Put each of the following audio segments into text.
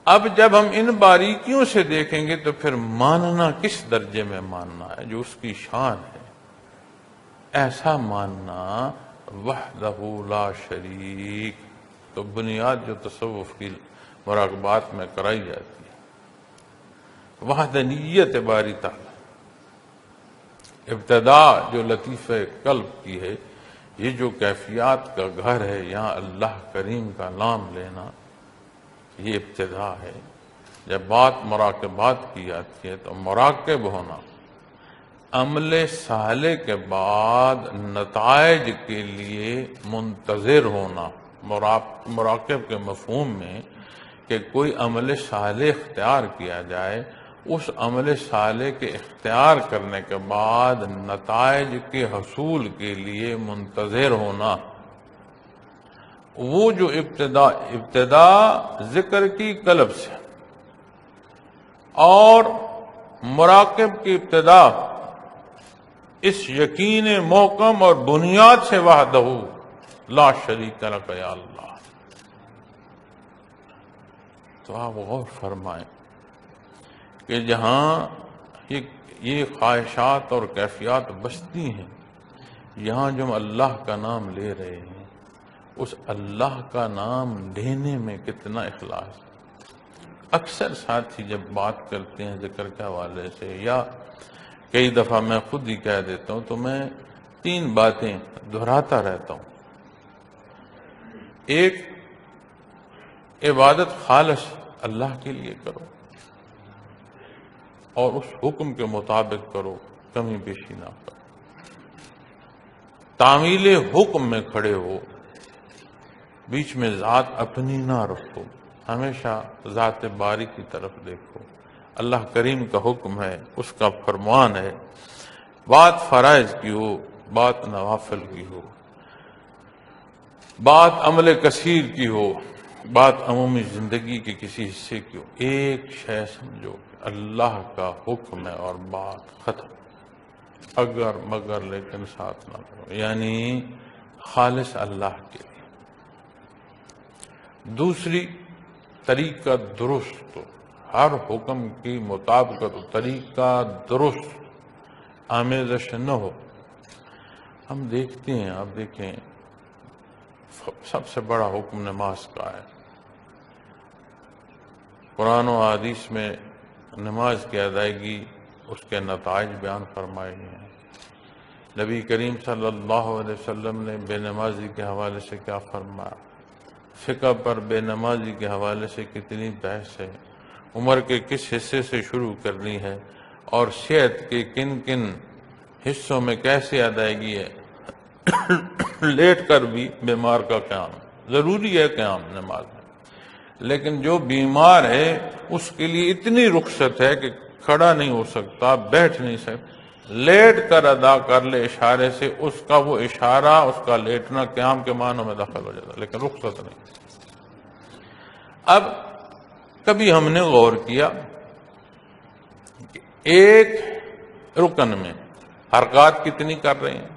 اب جب ہم ان باریکیوں سے دیکھیں گے تو پھر ماننا کس درجے میں ماننا ہے جو اس کی شان ہے، ایسا ماننا وحدہ لا شریک۔ تو بنیاد جو تصوف کی مراقبات میں کرائی جاتی ہے وحدانیت باری تعالی، ابتدا جو لطیفہ قلب کی ہے، یہ جو کیفیات کا گھر ہے، یہاں اللہ کریم کا نام لینا، یہ ابتدا ہے۔ جب بات مراقبات کی جاتی ہے تو مراقب ہونا، عمل صالح کے بعد نتائج کے لیے منتظر ہونا۔ مراقب کے مفہوم میں کہ کوئی عمل صالح اختیار کیا جائے، اس عمل صالح کے اختیار کرنے کے بعد نتائج کے حصول کے لیے منتظر ہونا، وہ جو ابتدا ذکر کی قلب سے، اور مراقب کی ابتدا اس یقین محکم اور بنیاد سے وحدہ لا شریک لک یا اللہ۔ تو آپ غور فرمائیں کہ جہاں یہ خواہشات اور کیفیات بستی ہیں، یہاں جو ہم اللہ کا نام لے رہے ہیں، اس اللہ کا نام لینے میں کتنا اخلاص ہے۔ اکثر ساتھی جب بات کرتے ہیں ذکر کے حوالے سے، یا کئی دفعہ میں خود ہی کہہ دیتا ہوں، تو میں 3 باتیں دہراتا رہتا ہوں۔ ایک، عبادت خالص اللہ کے لیے کرو اور اس حکم کے مطابق کرو، کمی بیشی نہ کرو۔ تعمیل حکم میں کھڑے ہو، بیچ میں ذات اپنی نہ رکھو، ہمیشہ ذات باری کی طرف دیکھو۔ اللہ کریم کا حکم ہے، اس کا فرمان ہے، بات فرائض کی ہو، بات نوافل کی ہو، بات عمل کثیر کی ہو، بات عمومی زندگی کے کسی حصے کی ہو، ایک شے سمجھو کہ اللہ کا حکم ہے اور بات ختم، اگر مگر لیکن ساتھ نہ کرو، یعنی خالص اللہ کے لیے۔ دوسری، طریقہ درست، ہر حکم کی مطابقت، طریقہ درست، آمیزش نہ ہو۔ ہم دیکھتے ہیں، آپ دیکھیں، سب سے بڑا حکم نماز کا ہے۔ قرآن و حدیث میں نماز کی ادائیگی، اس کے نتائج بیان فرمائے گئے ہیں۔ نبی کریم صلی اللہ علیہ وسلم نے بے نمازی کے حوالے سے کیا فرمایا، فقہ پر بے نمازی کے حوالے سے کتنی بحث ہے، عمر کے کس حصے سے شروع کرنی ہے، اور صحت کے کن کن حصوں میں کیسے ادائیگی ہے۔ لیٹ کر بھی بیمار کا قیام ضروری ہے، قیام نماز میں، لیکن جو بیمار ہے اس کے لیے اتنی رخصت ہے کہ کھڑا نہیں ہو سکتا، بیٹھ نہیں سکتا، لیٹ کر ادا کر لے اشارے سے، اس کا وہ اشارہ، اس کا لیٹنا قیام کے معنوں میں دخل ہو جاتا، لیکن رخصت نہیں۔ اب کبھی ہم نے غور کیا کہ ایک رکن میں حرکات کتنی کر رہے ہیں،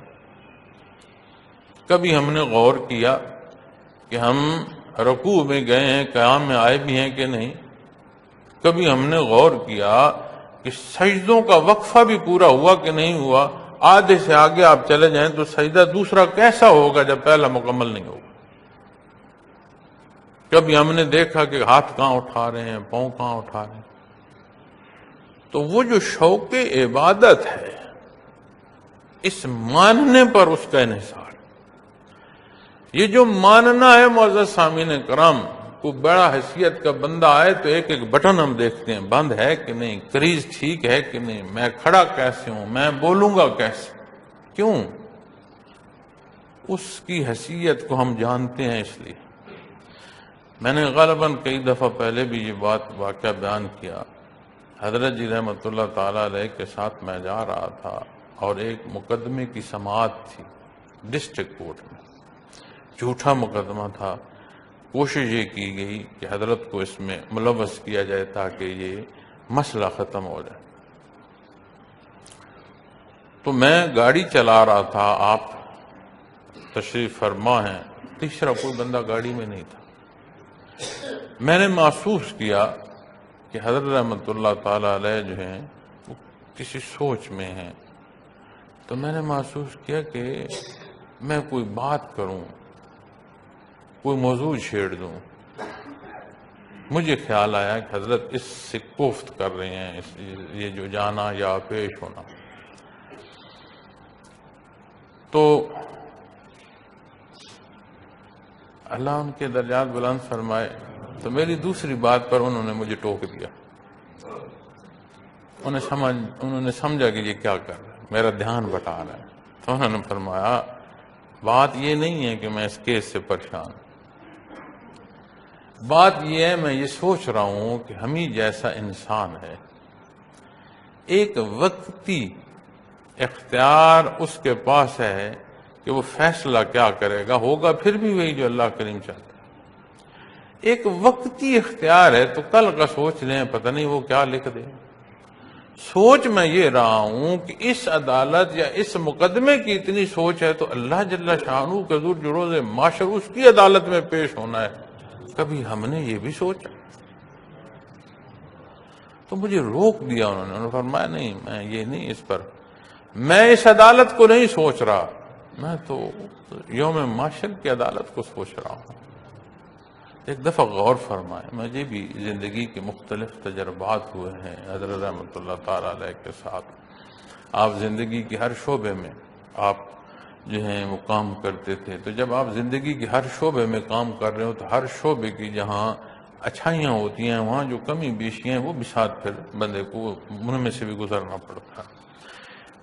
کبھی ہم نے غور کیا کہ ہم رکوع میں گئے ہیں، قیام میں آئے بھی ہیں کہ نہیں، کبھی ہم نے غور کیا کہ سجدوں کا وقفہ بھی پورا ہوا کہ نہیں ہوا، آدھے سے آگے آپ چلے جائیں تو سجدہ دوسرا کیسا ہوگا جب پہلا مکمل نہیں ہوگا۔ کبھی ہم نے دیکھا کہ ہاتھ کہاں اٹھا رہے ہیں، پاؤں کہاں اٹھا رہے ہیں۔ تو وہ جو شوق عبادت ہے، اس ماننے پر اس کا انحصار، یہ جو ماننا ہے، معزز سامعین کرام، کو بڑا حیثیت کا بندہ آئے تو ایک ایک بٹن ہم دیکھتے ہیں، بند ہے کہ نہیں، کریز ٹھیک ہے کہ نہیں، میں کھڑا کیسے ہوں، میں بولوں گا کیسے، کیوں؟ اس کی حیثیت کو ہم جانتے ہیں۔ اس لیے میں نے غالباً کئی دفعہ پہلے بھی یہ بات واقعہ بیان کیا، حضرت جی رحمۃ اللہ تعالی علیہ کے ساتھ میں جا رہا تھا اور ایک مقدمے کی سماعت تھی ڈسٹرکٹ کورٹ میں، جھوٹا مقدمہ تھا۔ کوشش یہ کی گئی کہ حضرت کو اس میں ملوث کیا جائے تاکہ یہ مسئلہ ختم ہو جائے۔ تو میں گاڑی چلا رہا تھا، آپ تشریف فرما ہیں، تیسرا کوئی بندہ گاڑی میں نہیں تھا۔ میں نے محسوس کیا کہ حضرت رحمۃ اللہ تعالی علیہ جو ہیں وہ کسی سوچ میں ہیں. تو میں نے محسوس کیا کہ میں کوئی بات کروں، کوئی موضوع چھیڑ دوں. مجھے خیال آیا کہ حضرت اس سے کوفت کر رہے ہیں، یہ جو جانا یا پیش ہونا. تو اللہ ان کے درجات بلند فرمائے. تو میری دوسری بات پر انہوں نے مجھے ٹوک دیا. انہوں نے سمجھا کہ یہ کیا کر رہا ہے، میرا دھیان بٹا رہا ہے. تو انہوں نے فرمایا بات یہ نہیں ہے کہ میں اس کیس سے پریشان ہوں، بات یہ ہے میں یہ سوچ رہا ہوں کہ ہمیں جیسا انسان ہے، ایک وقتی اختیار اس کے پاس ہے کہ وہ فیصلہ کیا کرے گا، ہوگا پھر بھی وہی جو اللہ کریم چاہتا ہے. ایک وقتی اختیار ہے، تو کل کا سوچ لیں، پتہ نہیں وہ کیا لکھ دے. سوچ میں یہ رہا ہوں کہ اس عدالت یا اس مقدمے کی اتنی سوچ ہے تو اللہ جل شانہ کے حضور جو روز محشر اس کی عدالت میں پیش ہونا ہے، کبھی ہم نے یہ بھی سوچا؟ تو مجھے روک دیا انہوں نے فرمایا نہیں، میں یہ نہیں، اس پر میں اس عدالت کو نہیں سوچ رہا، میں تو یوم محشر کی عدالت کو سوچ رہا ہوں. ایک دفعہ غور فرمائیں، مجھے بھی زندگی کے مختلف تجربات ہوئے ہیں حضرت رحمۃ اللہ تعالی علیہ کے ساتھ. آپ زندگی کے ہر شعبے میں آپ جو ہیں وہ کام کرتے تھے. تو جب آپ زندگی کے ہر شعبے میں کام کر رہے ہو تو ہر شعبے کی جہاں اچھائیاں ہوتی ہیں وہاں جو کمی بیشیاں ہیں وہ بھی ساتھ پھر بندے کو ان میں سے بھی گزرنا پڑتا ہے.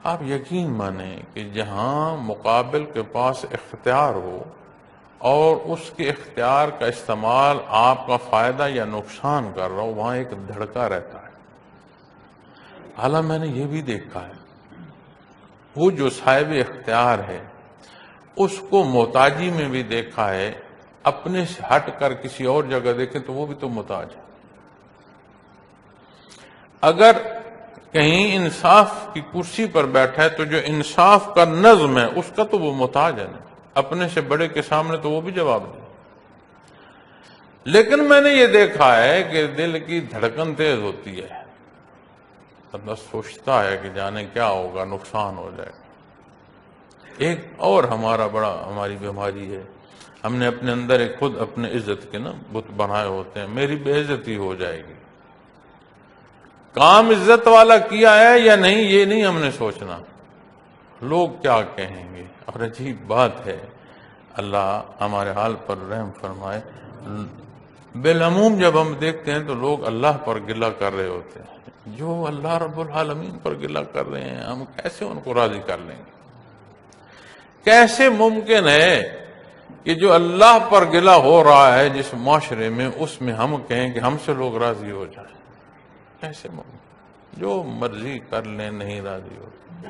آپ یقین مانیں کہ جہاں مقابل کے پاس اختیار ہو اور اس کے اختیار کا استعمال آپ کا فائدہ یا نقصان کر رہا ہو، وہاں ایک دھڑکا رہتا ہے. حالانکہ میں نے یہ بھی دیکھا ہے وہ جو صاحب اختیار ہے اس کو محتاجی میں بھی دیکھا ہے. اپنے سے ہٹ کر کسی اور جگہ دیکھیں تو وہ بھی تو محتاج ہے. اگر کہیں انصاف کی کرسی پر بیٹھا ہے تو جو انصاف کا نظم ہے اس کا تو وہ محتاج ہے نا. اپنے سے بڑے کے سامنے تو وہ بھی جواب دے. لیکن میں نے یہ دیکھا ہے کہ دل کی دھڑکن تیز ہوتی ہے، بندہ سوچتا ہے کہ جانے کیا ہوگا، نقصان ہو جائے. ایک اور ہماری بیماری ہے، ہم نے اپنے اندر ایک خود اپنے عزت کے بت بنائے ہوتے ہیں. میری بے عزتی ہو جائے گی، کام عزت والا کیا ہے یا نہیں یہ نہیں ہم نے سوچنا، لوگ کیا کہیں گے. اور عجیب بات ہے، اللہ ہمارے حال پر رحم فرمائے، بالعموم جب ہم دیکھتے ہیں تو لوگ اللہ پر گلہ کر رہے ہوتے ہیں. جو اللہ رب العالمین پر گلہ کر رہے ہیں ہم کیسے ان کو راضی کر لیں گے؟ کیسے ممکن ہے کہ جو اللہ پر گلہ ہو رہا ہے جس معاشرے میں، اس میں ہم کہیں کہ ہم سے لوگ راضی ہو جائیں؟ کیسے ممکن؟ جو مرضی کر لیں نہیں راضی ہوتے.